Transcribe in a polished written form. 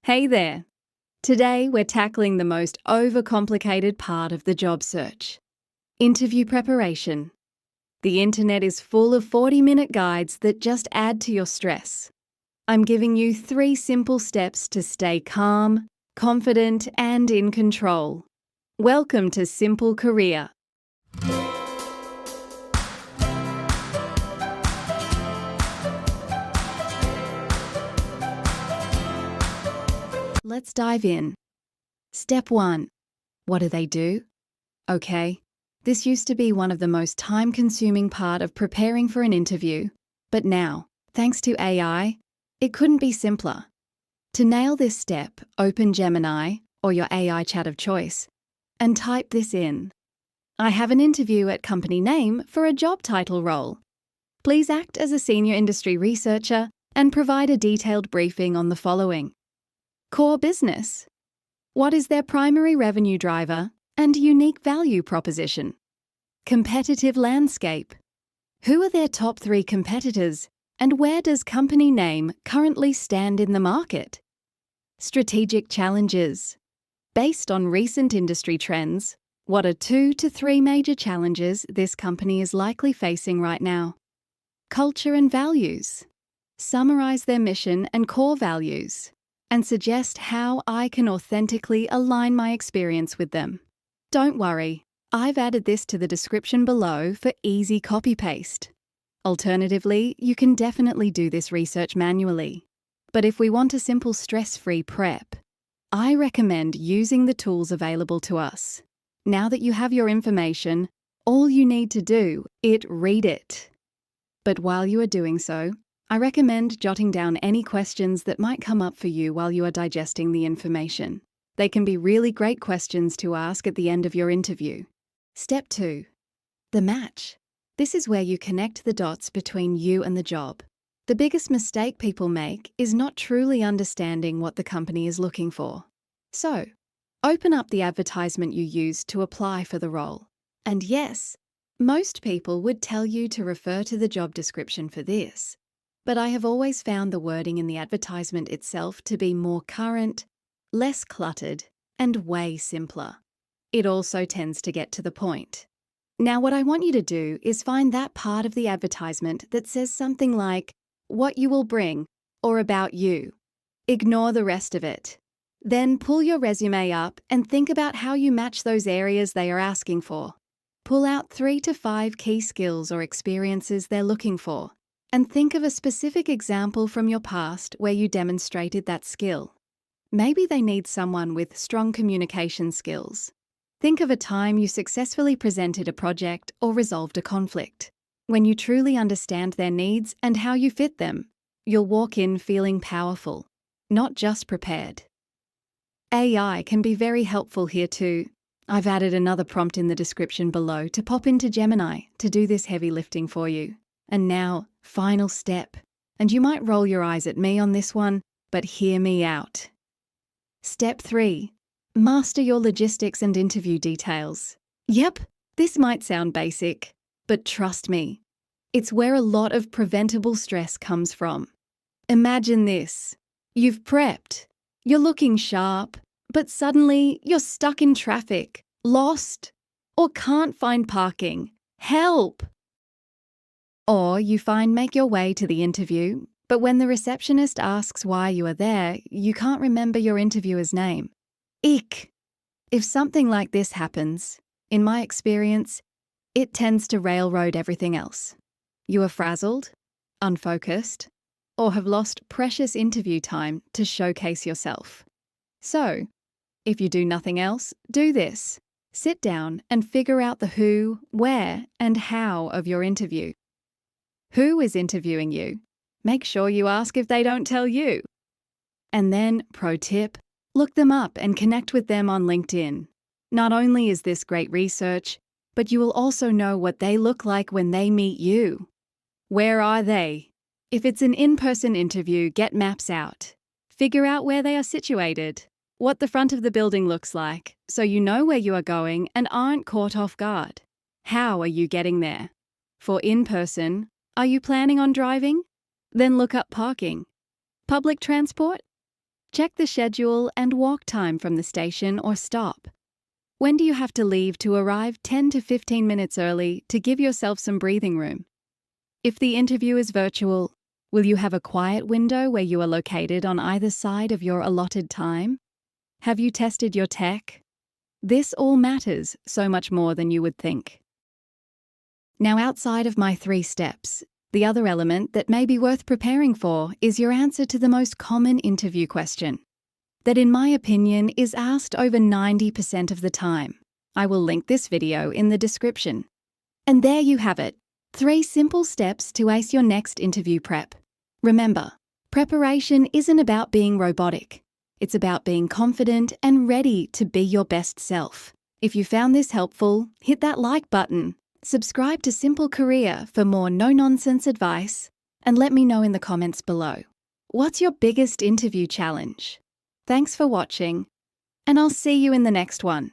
Hey there! Today we're tackling the most overcomplicated part of the job search: interview preparation. The internet is full of 40-minute guides that just add to your stress. I'm giving you 3 simple steps to stay calm, confident, and in control. Welcome to Simple Career. Let's dive in. Step 1. What do they do? Okay, this used to be one of the most time-consuming part of preparing for an interview, but now, thanks to AI, it couldn't be simpler. To nail this step, open Gemini, or your AI chat of choice, and type this in. I have an interview at company name for a job title role. Please act as a senior industry researcher and provide a detailed briefing on the following. Core business. What is their primary revenue driver and unique value proposition? Competitive landscape. Who are their top 3 competitors and where does company name currently stand in the market? Strategic challenges. Based on recent industry trends, what are 2 to 3 major challenges this company is likely facing right now? Culture and values. Summarize their mission and core values and suggest how I can authentically align my experience with them. Don't worry, I've added this to the description below for easy copy-paste. Alternatively, you can definitely do this research manually. But if we want a simple stress-free prep, I recommend using the tools available to us. Now that you have your information, all you need to do is read it. But while you are doing so, I recommend jotting down any questions that might come up for you while you are digesting the information. They can be really great questions to ask at the end of your interview. Step 2. The match. This is where you connect the dots between you and the job. The biggest mistake people make is not truly understanding what the company is looking for. So, open up the advertisement you used to apply for the role. And yes, most people would tell you to refer to the job description for this. But I have always found the wording in the advertisement itself to be more current, less cluttered, and way simpler. It also tends to get to the point. Now, what I want you to do is find that part of the advertisement that says something like, what you will bring, or about you. Ignore the rest of it. Then pull your resume up and think about how you match those areas they are asking for. Pull out 3 to 5 key skills or experiences they're looking for, and think of a specific example from your past where you demonstrated that skill. Maybe they need someone with strong communication skills. Think of a time you successfully presented a project or resolved a conflict. When you truly understand their needs and how you fit them, you'll walk in feeling powerful, not just prepared. AI can be very helpful here too. I've added another prompt in the description below to pop into Gemini to do this heavy lifting for you. And now, final step. And you might roll your eyes at me on this one, but hear me out. Step 3. Master your logistics and interview details. Yep, this might sound basic, but trust me, it's where a lot of preventable stress comes from. Imagine this. You've prepped, you're looking sharp, but suddenly you're stuck in traffic, lost, or can't find parking. Help! Or you make your way to the interview, but when the receptionist asks why you are there, you can't remember your interviewer's name. Eek! If something like this happens, in my experience, it tends to railroad everything else. You are frazzled, unfocused, or have lost precious interview time to showcase yourself. So, if you do nothing else, do this. Sit down and figure out the who, where, and how of your interview. Who is interviewing you? Make sure you ask if they don't tell you. And then, pro tip, look them up and connect with them on LinkedIn. Not only is this great research, but you will also know what they look like when they meet you. Where are they? If it's an in-person interview, get maps out. Figure out where they are situated, what the front of the building looks like, so you know where you are going and aren't caught off guard. How are you getting there? For in-person, are you planning on driving? Then look up parking. Public transport? Check the schedule and walk time from the station or stop. When do you have to leave to arrive 10 to 15 minutes early to give yourself some breathing room? If the interview is virtual, will you have a quiet window where you are located on either side of your allotted time? Have you tested your tech? This all matters so much more than you would think. Now, outside of my 3 steps, the other element that may be worth preparing for is your answer to the most common interview question, that in my opinion is asked over 90% of the time. I will link this video in the description. And there you have it, 3 simple steps to ace your next interview prep. Remember, preparation isn't about being robotic. It's about being confident and ready to be your best self. If you found this helpful, hit that like button, subscribe to Simple Career for more no-nonsense advice, and let me know in the comments below. What's your biggest interview challenge? Thanks for watching, and I'll see you in the next one.